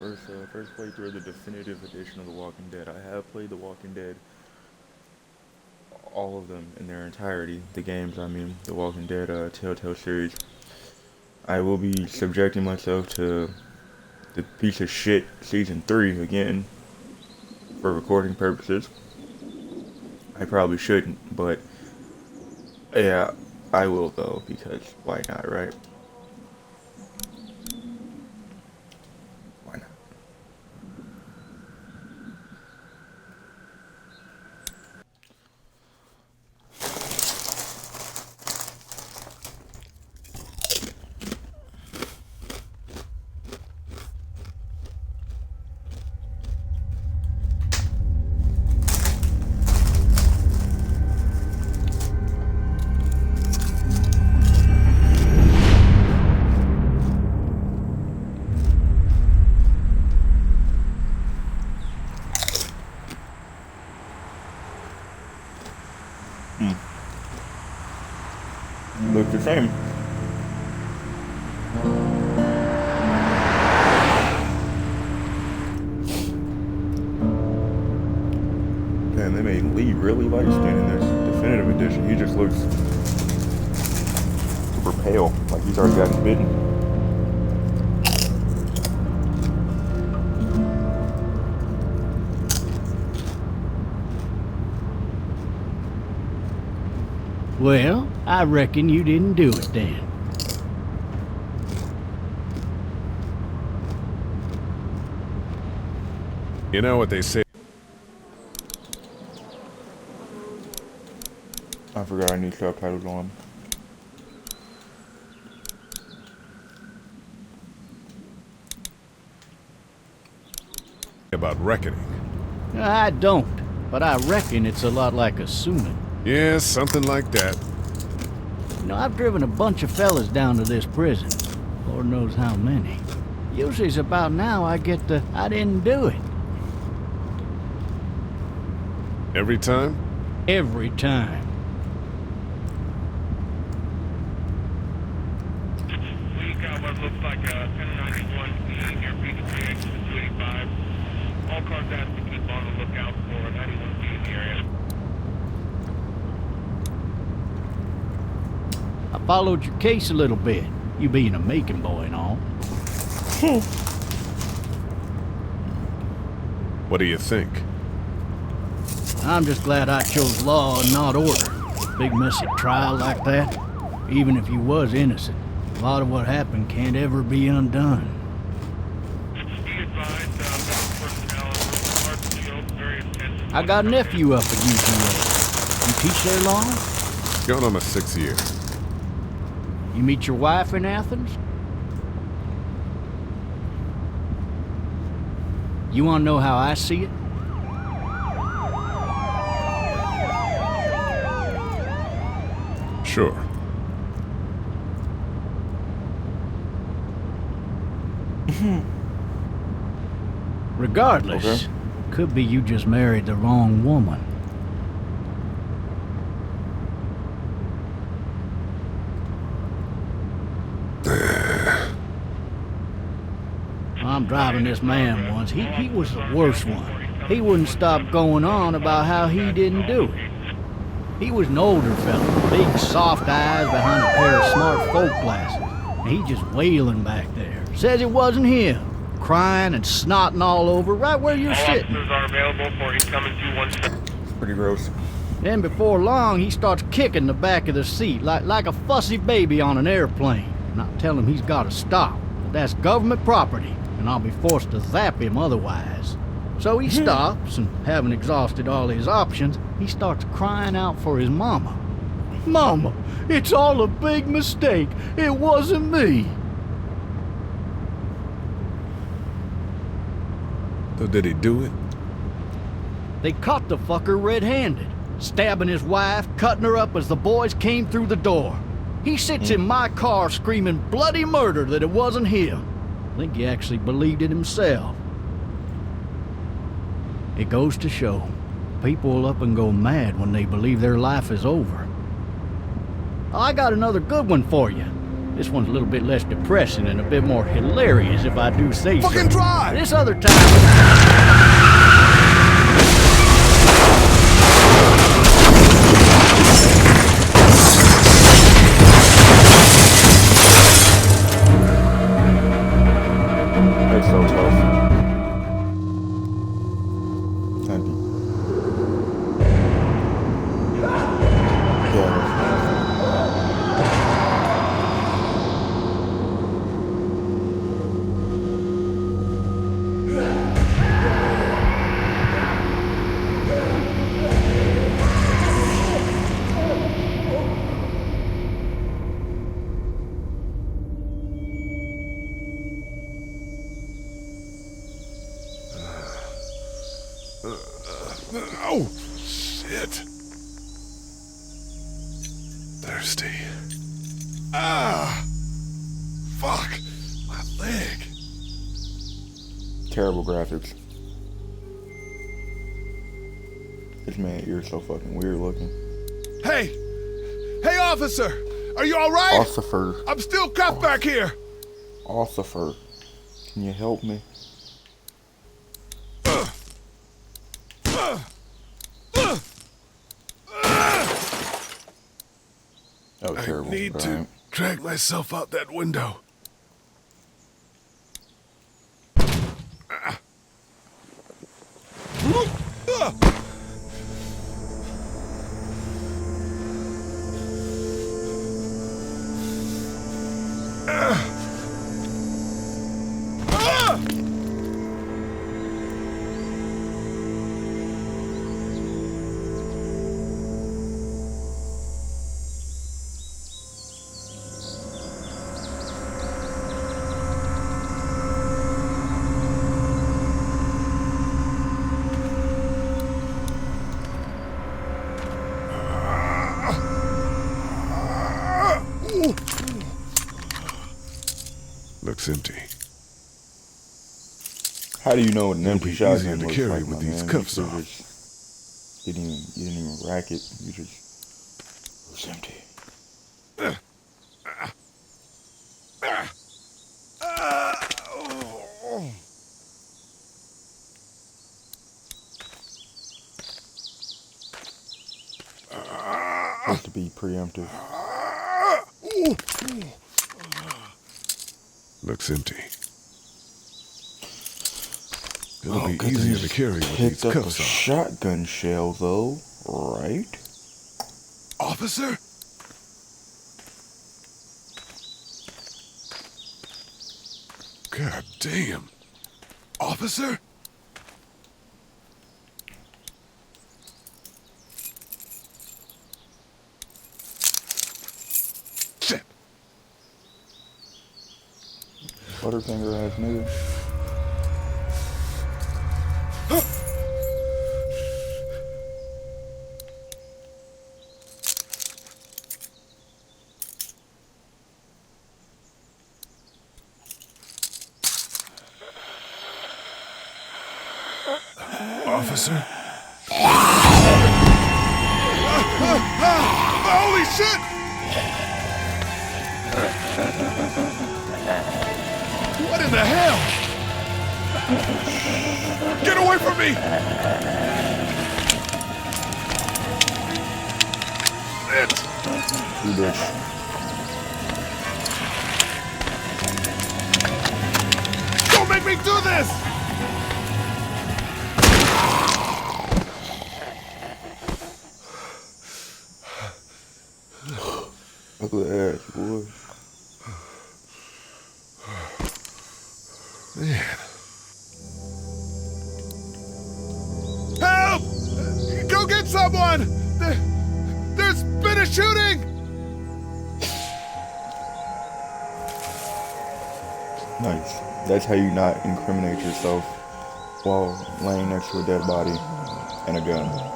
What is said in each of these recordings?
First playthrough of the definitive edition of The Walking Dead. I have played The Walking Dead, all of them in their entirety. The games, I mean, The Walking Dead Telltale series. I will be subjecting myself to the piece of shit season 3 again for recording purposes. I probably shouldn't, but yeah, I will though, because why not, right? Why not? Looks the same. Man, they made Lee really light skinned in this definitive edition. He just looks super pale, like he's already gotten bitten. Well, I reckon you didn't do it then. You know what they say I forgot I need subtitles on. about reckoning. I don't, but I reckon it's a lot like assuming. Yeah, something like that. You know, I've driven a bunch of fellas down to this prison. Lord knows how many. Usually it's about now I get the, I didn't do it. Every time? Every time. We got what looks like a 1091 near P3X 285. All cars have to keep on the lookout for 91 in the area. I followed your case a little bit, you being a Macon boy and all. What do you think? I'm just glad I chose law and not order. Big messy trial like that, even if you was innocent, a lot of what happened can't ever be undone. Be advised, medical personnel and hard shield, very attentive. I got a nephew up at UTA. You teach there long? Going on my 6th year. You meet your wife in Athens? You want to know how I see it? Sure. Regardless, Okay. could be you just married the wrong woman. I'm driving this man once. He was the worst one. He wouldn't stop going on about how he didn't do it. He was an older fella, big soft eyes behind a pair of smart folk glasses. And he just wailing back there. Says it wasn't him. Crying and snotting all over right where you're All sitting. officers are available for incoming 217. It's pretty gross. Then before long, he starts kicking the back of the seat like a fussy baby on an airplane. And I tell him he's got to stop. That's government property, and I'll be forced to zap him otherwise. So he stops, and having exhausted all his options, he starts crying out for his mama. Mama, it's all a big mistake. It wasn't me. So did he do it? They caught the fucker red-handed, stabbing his wife, cutting her up as the boys came through the door. He sits in my car screaming bloody murder that it wasn't him. I think he actually believed it himself. It goes to show, people will up and go mad when they believe their life is over. I got another good one for you. This one's a little bit less depressing and a bit more hilarious if I do say so. Fucking drive! This other time... It's so tough. Thank you. Yeah. Oh, shit. Thirsty. Ah! Fuck! My leg. Terrible graphics. This man ears so fucking weird looking. Hey! Hey, officer! Are you alright? Officer. I'm still cuffed back here! Officer. Can you help me? That was terrible. I need to drag myself out that window. Looks empty. How do you know what an empty be shotgun easier to looks carry like, with my these man? cuffs You off. just you didn't even rack it. You just it was empty. Supposed to be preemptive. Looks empty. It'll Oh, be good thing easier you to just carry with these picked up a cuffs off. shotgun shell, though, right? Officer? God damn. Officer? Shit. Butterfinger ass nigga. Officer? Holy shit! What in the hell? Get away from me! Shit! You bitch. Don't make me do this! Ugly ass, boy. Man. Help! Go get someone! There's been a shooting! Nice. That's how you not incriminate yourself while laying next to a dead body and a gun.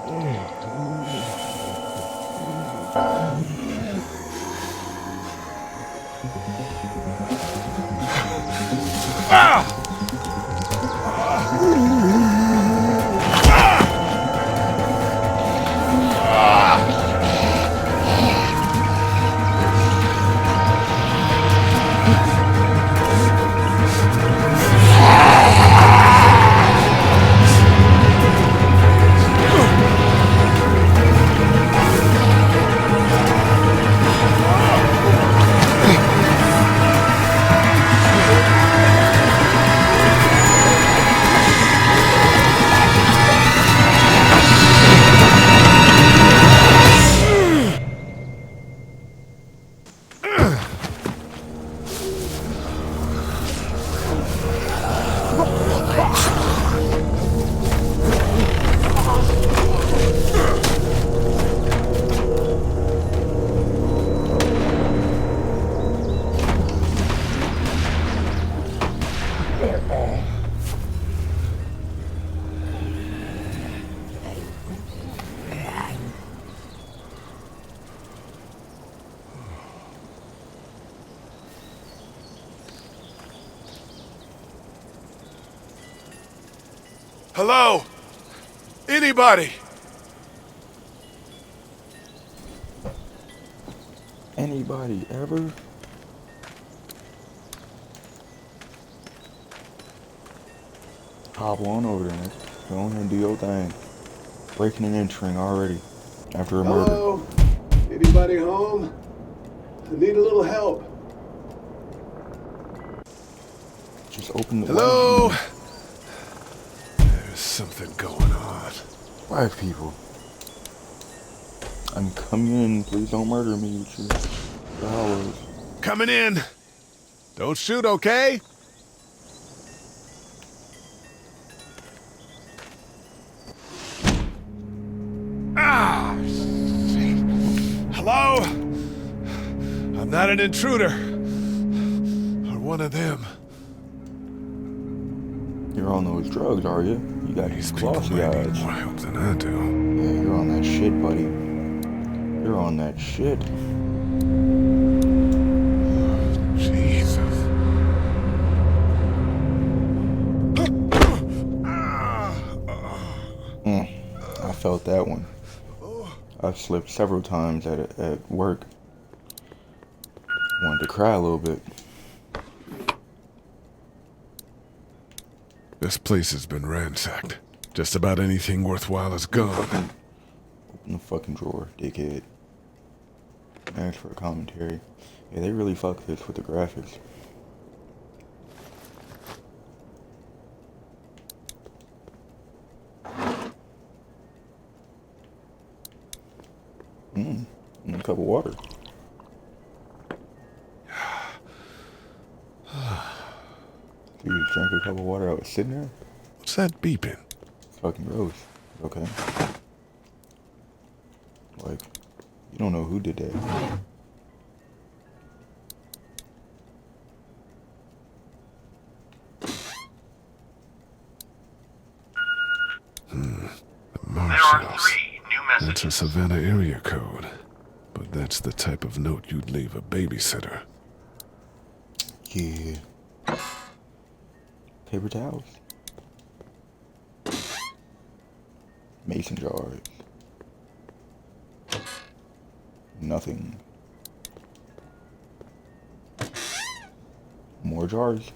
Hello? Anybody? Anybody ever? Hop on over there. Go ahead and do your thing. Breaking and entering already. After a murder. Hello? Anybody home? I need a little help. Just open the Hello? window. There's something going on. Black people. I'm coming in. Please don't murder me with your dollars. Coming in. Don't shoot, okay? Ah! Shit. Hello? I'm not an intruder. Or one of them. You're on those drugs, are you? You got These these people glossy might eyes. need more help than I do. Yeah, you're on that shit, buddy. You're on that shit. Jesus. I felt that one. I've slipped several times at work. Wanted to cry a little bit. This place has been ransacked. Just about anything worthwhile is gone. Open the fucking drawer, dickhead. Thanks for a commentary. Yeah, they really fucked this with the graphics. And a cup of water. You just drank a cup of water I was sitting there? What's that beeping? It's fucking gross. Okay. Like, you don't know who did that. There are 3 new That's a messages. Savannah area code. But that's the type of note you'd leave a babysitter. Yeah. Paper towels. Mason jars. Nothing. More jars.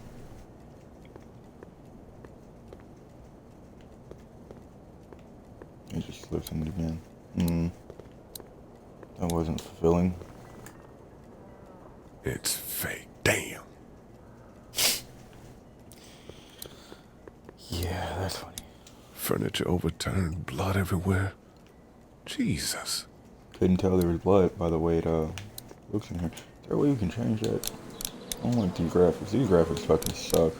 It just slipped somebody again. That wasn't fulfilling. It's fake. Damn. Yeah, that's funny. Furniture overturned, blood everywhere. Jesus. Couldn't tell there was blood by the way it looks in here. Is there a way we can change that? I don't like these graphics. These graphics fucking suck.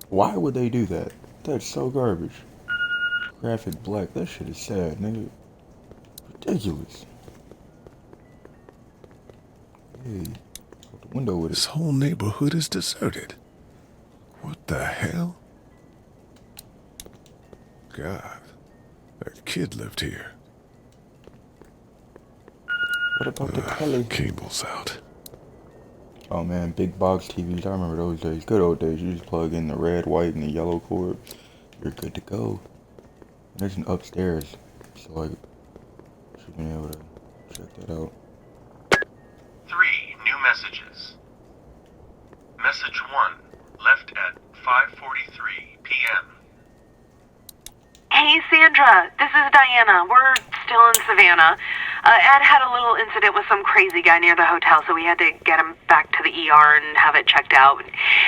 Why would they do that? That's so garbage. Graphic black. That shit is sad, nigga. Ridiculous. Hey, out the window with This it. whole neighborhood is deserted. What the hell? God, that kid lived here. What about the telly? Cable's out. Oh man, big box TVs. I remember those days. Good old days. You just plug in the red, white, and the yellow cord. You're good to go. There's an upstairs, so like, should be able to check that out. 3 new messages. Message 1, left at 5:43 p.m. Hey, Sandra, this is Diana. We're still in Savannah. Ed had a little incident with some crazy guy near the hotel, so we had to get him back to the ER and have it checked out.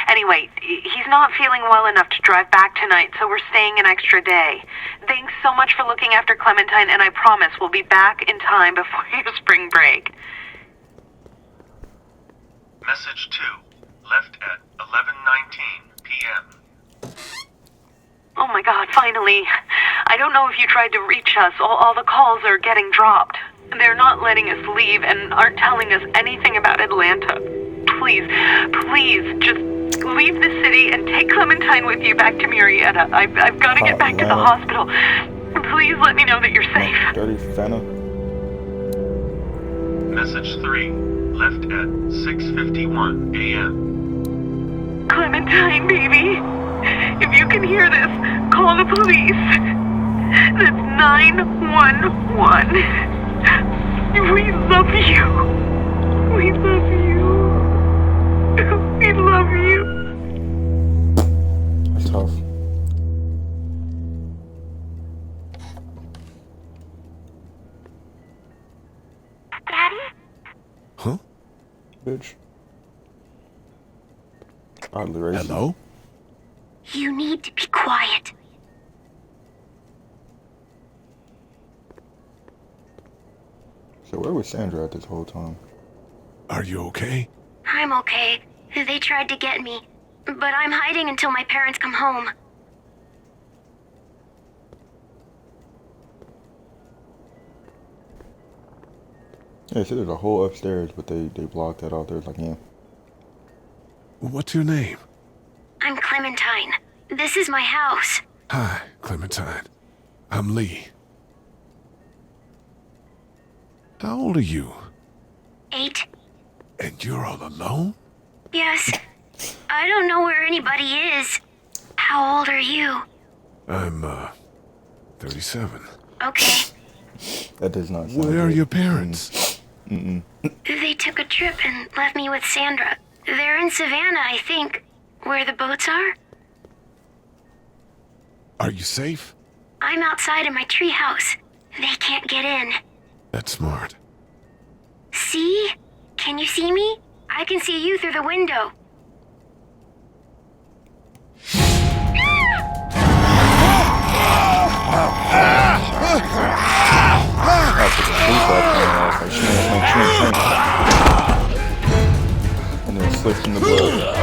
Anyway, he's not feeling well enough to drive back tonight, so we're staying an extra day. Thanks so much for looking after Clementine, and I promise we'll be back in time before your spring break. Message 2, left at 11:19 p.m. Oh my God, finally. I don't know if you tried to reach us. All the calls are getting dropped. They're not letting us leave and aren't telling us anything about Atlanta. Please, just leave the city and take Clementine with you back to Murrieta. I've got to get back to the hospital. Please let me know that you're safe. Dirty Fenna. Message 3, left at 6:51 a.m. Clementine, baby. If you can hear this, call the police. That's 911. We love you. We love you. We love you. That's tough. Daddy? Huh? Bitch. Oddly racist. Hello? You need to be quiet. So where was Sandra at this whole time? Are you okay? I'm okay. They tried to get me, but I'm hiding until my parents come home. Yeah, see, there's a hole upstairs, but they blocked that out. There's like, yeah. What's your name? I'm Clementine. This is my house. Hi, Clementine. I'm Lee. How old are you? 8. And you're all alone? Yes. I don't know where anybody is. How old are you? I'm, 37. Okay. That does not sound Where are good. your parents? They took a trip and left me with Sandra. They're in Savannah, I think. Where the boats are? Are you safe? I'm outside in my treehouse. They can't get in. That's smart. See? Can you see me? I can see you through the window. And then slipped in the blood.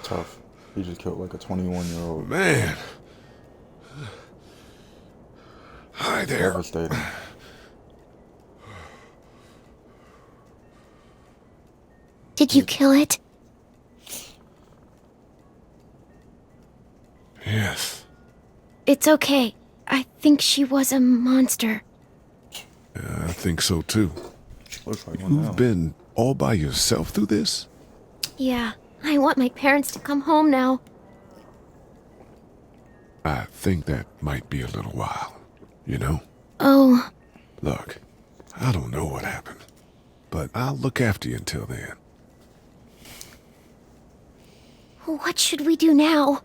Tough. He just killed like a 21-year-old. Man. Hi there. Devastating. Did you kill it? Yes. It's okay. I think she was a monster. I think so too. Looks like one now. You've been all by yourself through this? Yeah, I want my parents to come home now. I think that might be a little while, you know? Oh, Look, I don't know what happened, but I'll look after you until then. what should we do now?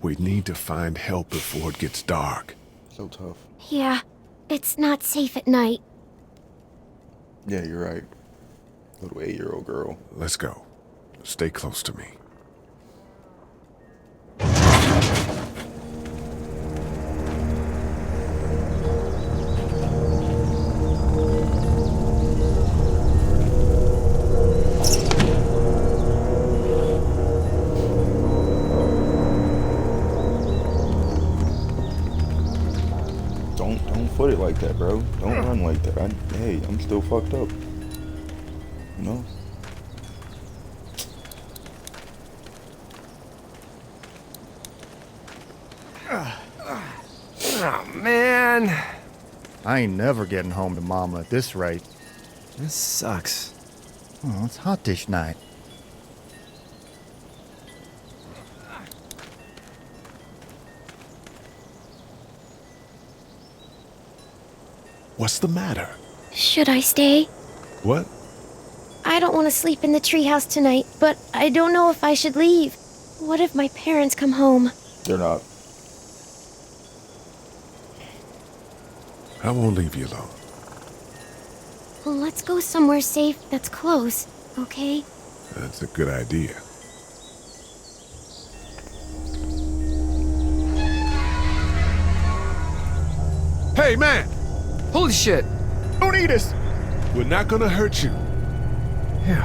We need to find help before it gets dark. So tough. Yeah, it's not safe at night. Yeah, you're right. Little 8-year-old girl. Let's go. Stay close to me. it like that, bro. Don't run like that. Hey, I'm still fucked up. You know? Oh, man. I ain't never getting home to Mama at this rate. This sucks. Oh, it's hot dish night. What's the matter? Should I stay? What? I don't want to sleep in the treehouse tonight, but I don't know if I should leave. What if my parents come home? They're not. I won't leave you alone. Well, let's go somewhere safe that's close, okay? That's a good idea. Hey, man! Holy shit! Don't eat us! We're not gonna hurt you. Phew.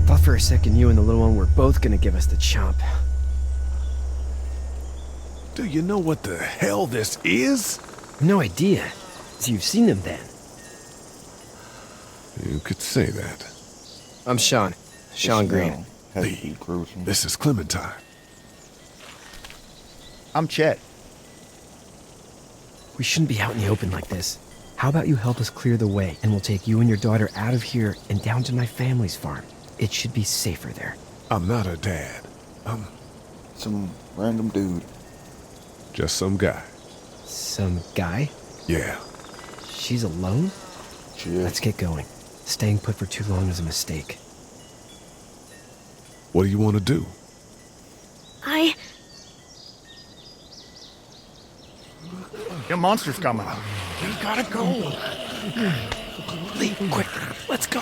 Thought for a second you and the little one were both gonna give us the chomp. Do you know what the hell this is? No idea. So you've seen them then? You could say that. I'm Sean. Sean Green. Lee, this is Clementine. I'm Chet. We shouldn't be out in the open like this. How about you help us clear the way, and we'll take you and your daughter out of here and down to my family's farm. It should be safer there. I'm not her dad. I'm Some random dude. just some guy. Some guy? Yeah. She's alone? Shit. Let's get going. Staying put for too long is a mistake. What do you want to do? The monster's coming. We gotta go. Lee, quick, let's go.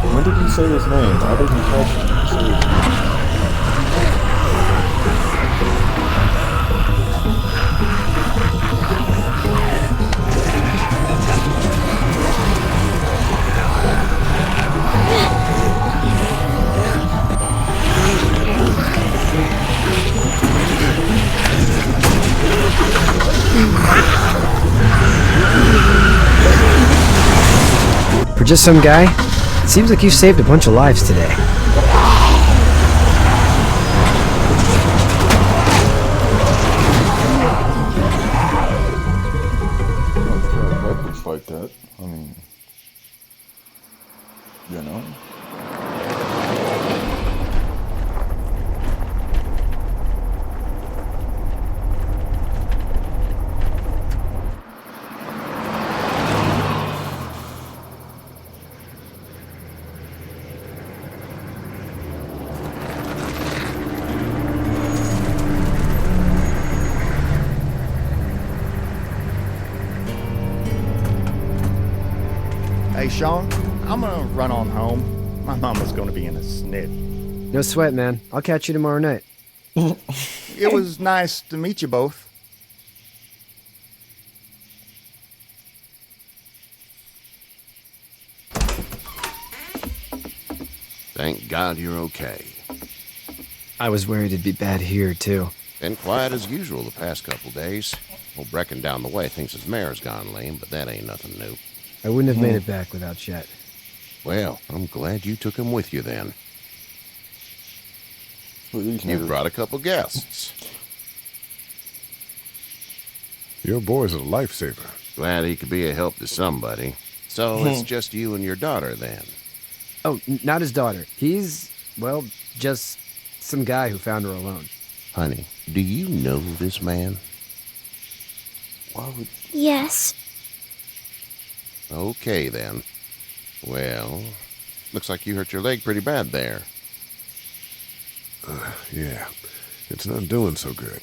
When did he say his name? I didn't catch him say his name. For just some guy, it seems like you saved a bunch of lives today. Weapons like that. I mean, you know. Hey, Sean, I'm gonna run on home. My mama's gonna be in a snit. No sweat, man. I'll catch you tomorrow night. It was nice to meet you both. Thank God you're okay. I was worried it'd be bad here, too. Been quiet as usual the past couple days. Old Brecken down the way thinks his mare's gone lame, but that ain't nothing new. I wouldn't have made it back without Chet. Well, I'm glad you took him with you then. You brought a couple guests. Your boy's a lifesaver. Glad he could be a help to somebody. So it's just you and your daughter then? Oh, not his daughter. He's, well, just some guy who found her alone. Honey, do you know this man? Why would... Yes. Okay, then. Well, looks like you hurt your leg pretty bad there. Yeah. It's not doing so good.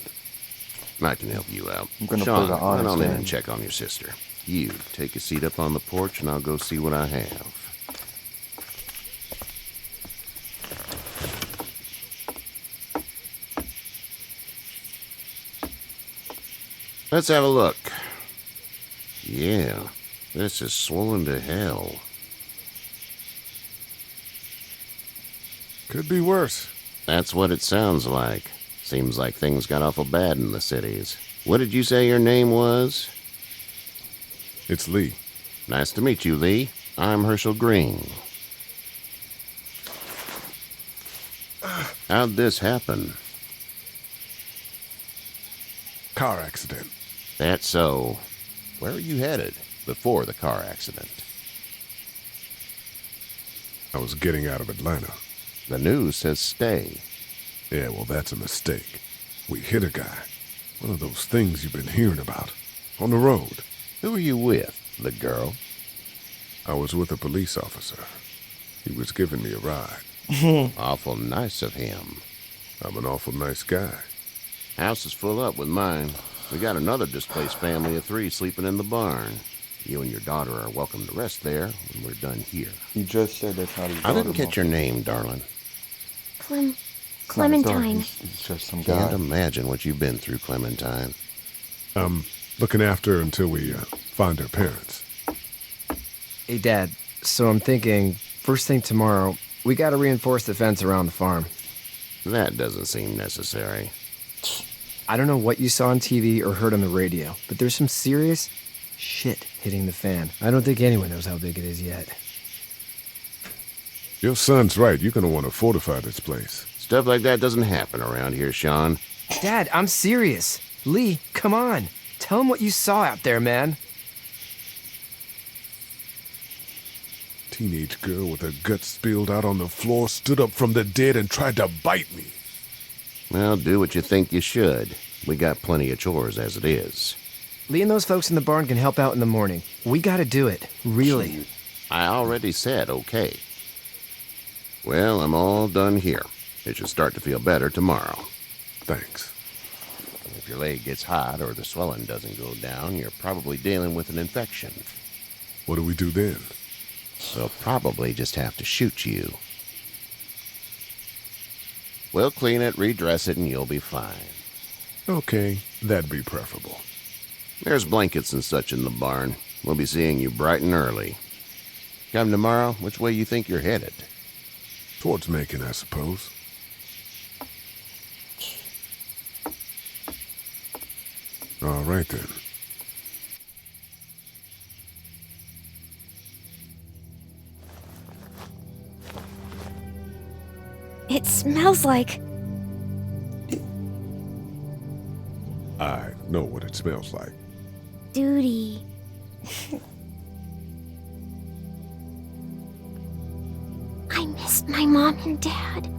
I can help you out. I'm gonna Sean, put an run honest on in man. and check on your sister. You, take a seat up on the porch and I'll go see what I have. Let's have a look. Yeah, this is swollen to hell. Could be worse. That's what it sounds like. Seems like things got awful bad in the cities. What did you say your name was? It's Lee. Nice to meet you, Lee. I'm Herschel Green. How'd this happen? Car accident. That's so. Where are you headed before the car accident? I was getting out of Atlanta. The news says stay. Yeah, well, that's a mistake. We hit a guy. One of those things you've been hearing about. On the road. Who were you with? The girl? I was with a police officer. He was giving me a ride. Awful nice of him. I'm an awful nice guy. House is full up with mine. We got another displaced family of 3 sleeping in the barn. You and your daughter are welcome to rest there when we're done here. He just said that's not his I daughter. didn't get your name, darling. Clementine. He's just some guy. Can't imagine what you've been through, Clementine. I'm looking after her until we find her parents. Hey, Dad. So I'm thinking, first thing tomorrow, we gotta reinforce the fence around the farm. That doesn't seem necessary. I don't know what you saw on TV or heard on the radio, but there's some serious shit hitting the fan. I don't think anyone knows how big it is yet. Your son's right. You're gonna want to fortify this place. Stuff like that doesn't happen around here, Sean. Dad, I'm serious. Lee, come on. Tell him what you saw out there, man. Teenage girl with her guts spilled out on the floor stood up from the dead and tried to bite me. Well, do what you think you should. We got plenty of chores as it is. Lee and those folks in the barn can help out in the morning. We gotta do it. Really. I already said okay. Well, I'm all done here. It should start to feel better tomorrow. Thanks. If your leg gets hot or the swelling doesn't go down, you're probably dealing with an infection. What do we do then? We'll probably just have to shoot you. We'll clean it, redress it, and you'll be fine. Okay, that'd be preferable. There's blankets and such in the barn. We'll be seeing you bright and early. Come tomorrow, which way you think you're headed? Towards Macon, I suppose. All right, then. It smells like... I know what it smells like. duty. I missed my mom and dad.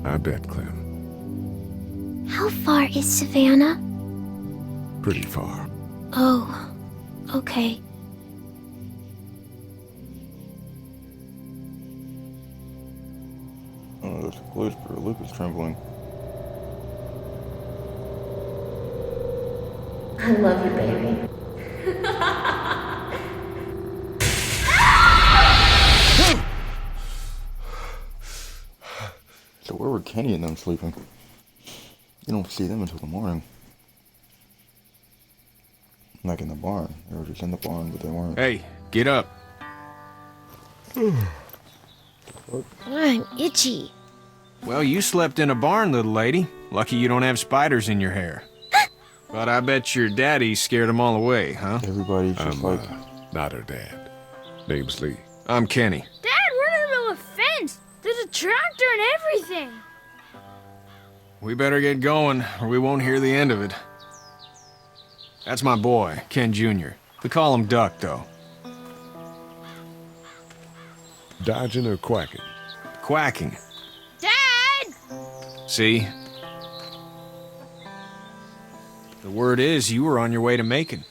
I bet, Clem. How far is Savannah? Pretty far. Oh, okay. Oh, there's police for Luke is trembling. I love you, baby. So where were Kenny and them sleeping? You don't see them until the morning. Like in the barn. They were just in the barn, but they weren't. Hey, get up. I'm itchy. Well, you slept in a barn, little lady. Lucky you don't have spiders in your hair. But I bet your daddy scared them all away, huh? Everybody's just not her dad. Name's Lee. I'm Kenny. Dad, we're in the middle of a fence. There's a tractor and everything. We better get going, or we won't hear the end of it. That's my boy, Ken Jr. We call him Duck, though. Dodging or quacking? Quacking. Dad! See? The word is you were on your way to Macon.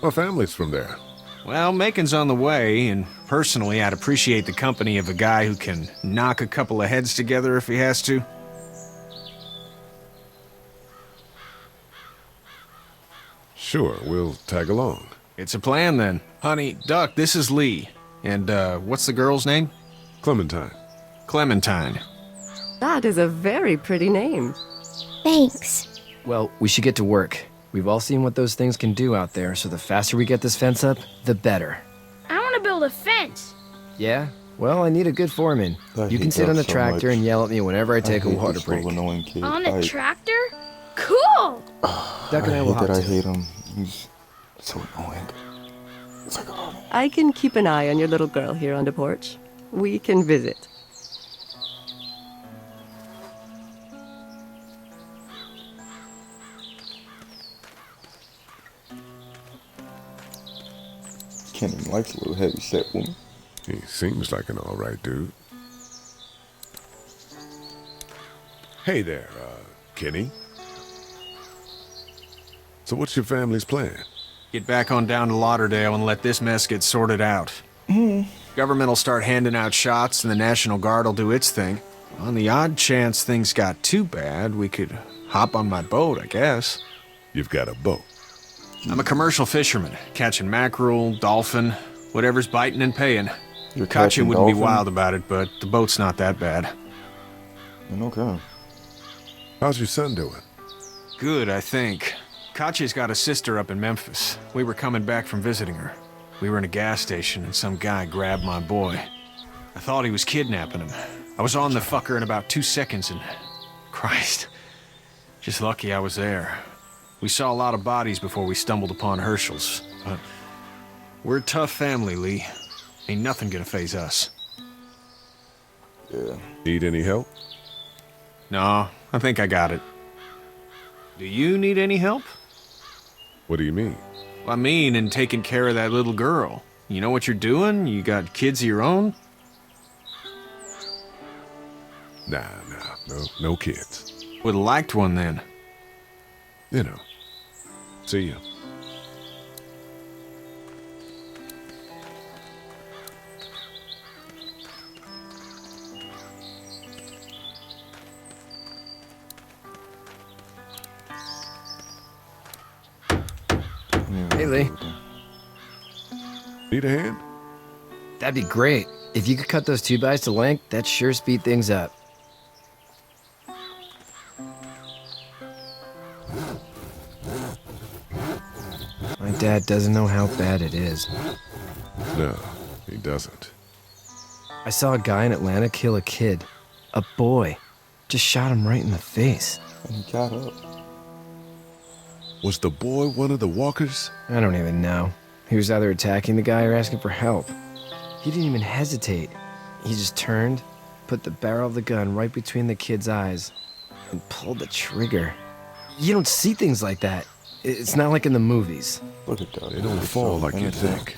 Our family's from there. Well, Macon's on the way, and personally, I'd appreciate the company of a guy who can knock a couple of heads together if he has to. Sure, we'll tag along. It's a plan, then. Honey, Duck, this is Lee. And, what's the girl's name? Clementine. Clementine. That is a very pretty name. Thanks. Well, we should get to work. We've all seen what those things can do out there, so the faster we get this fence up, the better. I want to build a fence. Yeah? Well, I need a good foreman. You can sit on the tractor and yell at me whenever I take a water break. On the tractor? Cool! Duck and I I will hate that hop I to hate him. He's so annoying. It's like, oh. I can keep an eye on your little girl here on the porch. We can visit. Kenny likes a little heavy set woman. He seems like an all right dude. Hey there, Kenny. So what's your family's plan? Get back on down to Lauderdale and let this mess get sorted out. Government will start handing out shots and the National Guard will do its thing. On the odd chance things got too bad, we could hop on my boat, I guess. You've got a boat. I'm a commercial fisherman, catching mackerel, dolphin, whatever's biting and paying. You're Katya catching wouldn't be dolphin? wild about it, but the boat's not that bad. Okay. How's your son doing? Good, I think. Katya's got a sister up in Memphis. We were coming back from visiting her. We were in a gas station and some guy grabbed my boy. I thought he was kidnapping him. I was on the fucker in about 2 seconds and... Christ. Just lucky I was there. We saw a lot of bodies before we stumbled upon Herschel's, but... We're a tough family, Lee. Ain't nothing gonna faze us. Yeah. Need any help? No, I think I got it. Do you need any help? What do you mean? I mean, in taking care of that little girl. You know what you're doing? You got kids of your own? Nah, no kids. Would've liked one then. You know. See ya. Hey, Lee. Need a hand? That'd be great. If you could cut those 2x to length, that'd sure speed things up. My dad doesn't know how bad it is. No, he doesn't. I saw a guy in Atlanta kill a kid. A boy. Just shot him right in the face. And he got up. Was the boy one of the walkers? I don't even know. He was either attacking the guy or asking for help. He didn't even hesitate. He just turned, put the barrel of the gun right between the kid's eyes, and pulled the trigger. You don't see things like that. It's not like in the movies. Look at that. They don't fall like you think.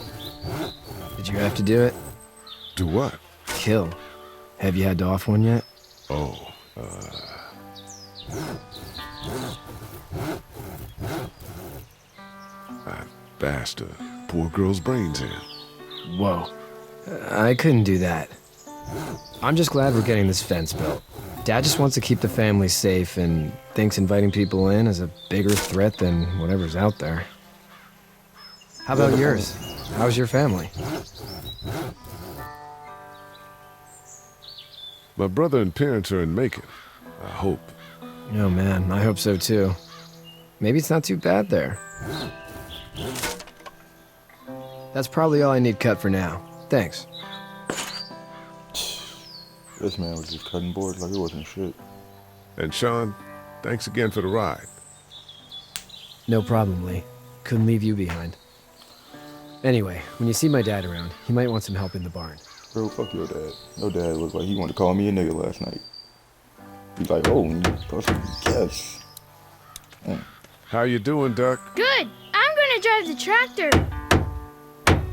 Did you have to do it? Do what? Kill. Have you had to off one yet? Oh, I bashed a poor girl's brains in. Whoa. I couldn't do that. I'm just glad we're getting this fence built. Dad just wants to keep the family safe and thinks inviting people in is a bigger threat than whatever's out there. How about yours? How's your family? My brother and parents are in Macon. I hope. Oh man, I hope so too. Maybe it's not too bad there. That's probably all I need cut for now. Thanks. This man was just cutting boards like it wasn't shit. And Sean, thanks again for the ride. No problem, Lee. Couldn't leave you behind. Anyway, when you see my dad around, he might want some help in the barn. Bro, fuck your dad. Your dad looked like he wanted to call me a nigga last night. He's like, oh, and you possibly guess. How you doing, Duck? Good. I'm gonna drive the tractor.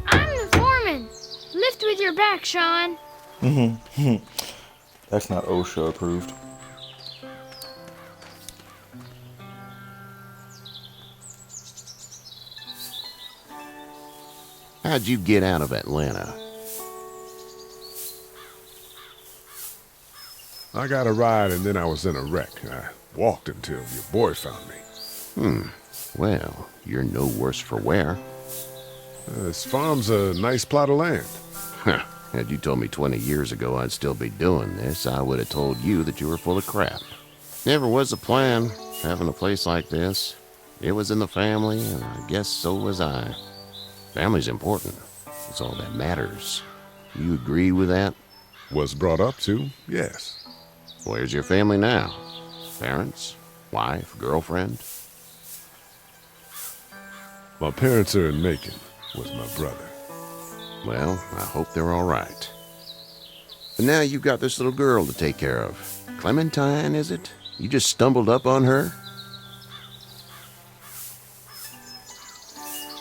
I'm the foreman. Lift with your back, Sean. That's not OSHA approved. How'd you get out of Atlanta? I got a ride and then I was in a wreck. I walked until your boy found me. Well, you're no worse for wear. This farm's a nice plot of land. Huh. Had you told me 20 years ago I'd still be doing this, I would have told you that you were full of crap. Never was a plan, having a place like this. It was in the family, and I guess so was I. Family's important. It's all that matters. You agree with that? Was brought up to, yes. Where's your family now? Parents? Wife? Girlfriend? My parents are in Macon with my brother. Well, I hope they're all right. And now you've got this little girl to take care of. Clementine, is it? You just stumbled up on her?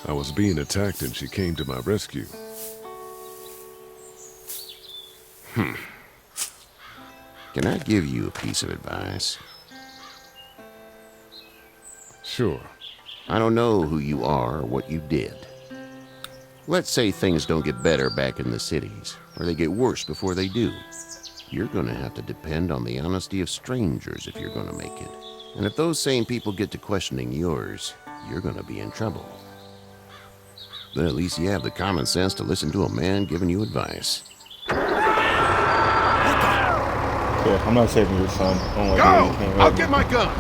I was being attacked and she came to my rescue. Can I give you a piece of advice? Sure. I don't know who you are or what you did. Let's say things don't get better back in the cities, or they get worse before they do. You're gonna have to depend on the honesty of strangers if you're gonna make it. And if those same people get to questioning yours, you're gonna be in trouble. But at least you have the common sense to listen to a man giving you advice. Yeah, I'm not saving your son. Go! I'll get my gun!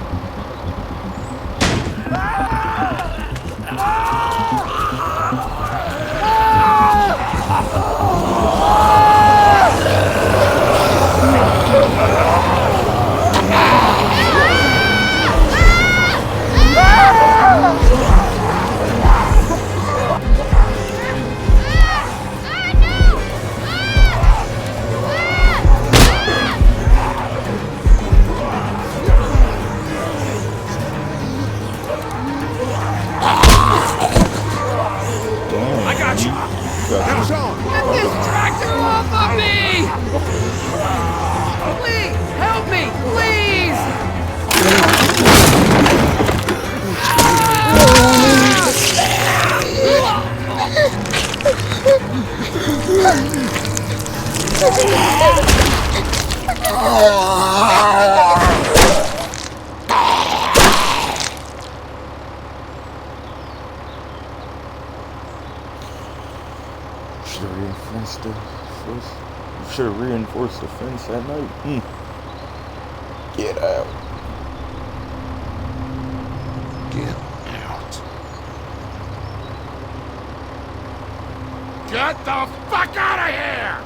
Now, Sean! Get this tractor off of me! Please, help me, please! Should have reinforced the fence that night. Get out. Get out. Get the fuck out of here!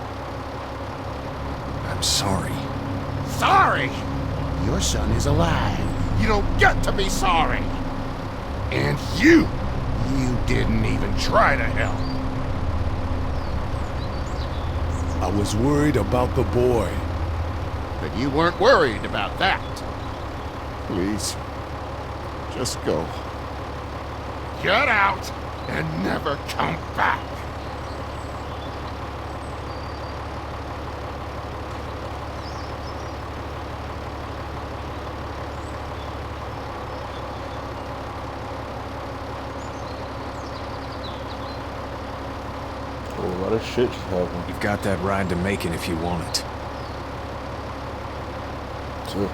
I'm sorry. Sorry? Your son is alive. You don't get to be sorry. And you didn't even try to help. I was worried about the boy. But you weren't worried about that. Please, just go. Get out and never come back. A lot of shit happened. You've got that ride to Macon if you want it. Sure.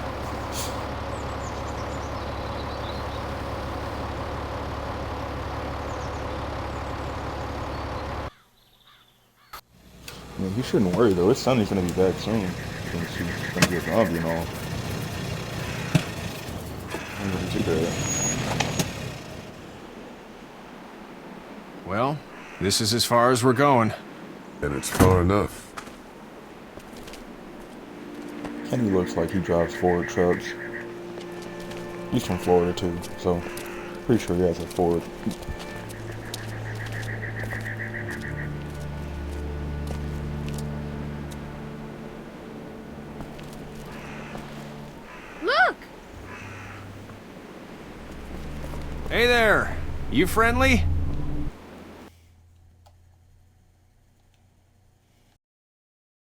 I mean, he shouldn't worry though. His son is gonna be back soon. He's gonna be a zombie and all. I'm gonna take care of that. Well, this is as far as we're going. And it's far enough. Kenny looks like he drives Ford trucks. He's from Florida too, so pretty sure he has a Ford. Look! Hey there! You friendly?